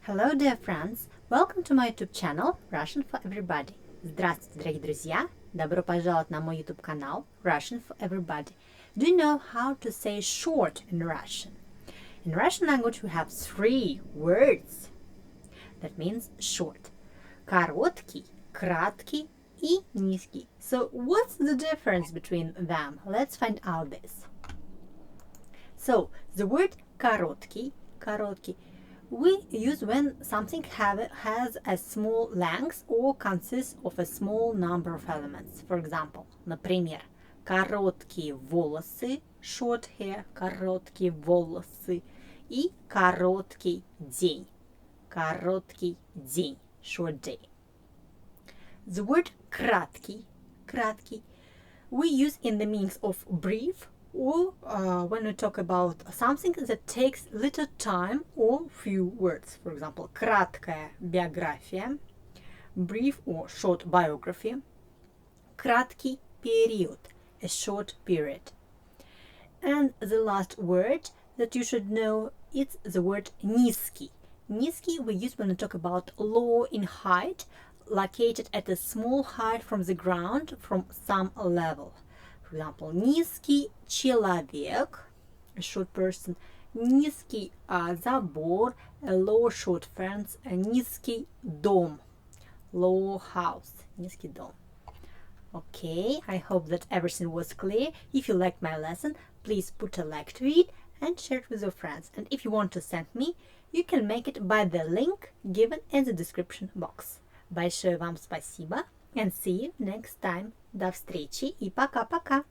Hello, dear friends! Welcome to my YouTube channel Russian for Everybody. Здравствуйте, дорогие друзья! Добро пожаловать на мой YouTube канал Russian for Everybody. Do you know how to say short in Russian? In Russian language we have three words. That means short. Короткий, краткий и низкий. So what's the difference between them? Let's find out this. So the word короткий we use when something has a small length or consists of a small number of elements. For example, например, короткие волосы, short hair, короткие волосы, и короткий день, short day. The word краткий we use in the meaning of brief, or when we talk about something that takes little time or few words. For example, краткая биография, brief or short biography, краткий период, a short period. And the last word that you should know is the word низкий. Низкий we use when we talk about low in height, located at a small height from the ground, from some level. For example, низкий человек, a short person, низкий забор, a low short fence, a низкий дом, low house, низкий дом. Okay, I hope that everything was clear. If you liked my lesson, please put a like to it and share it with your friends. And if you want to send me, you can make it by the link given in the description box. Большое вам спасибо and see you next time. До встречи и пока-пока!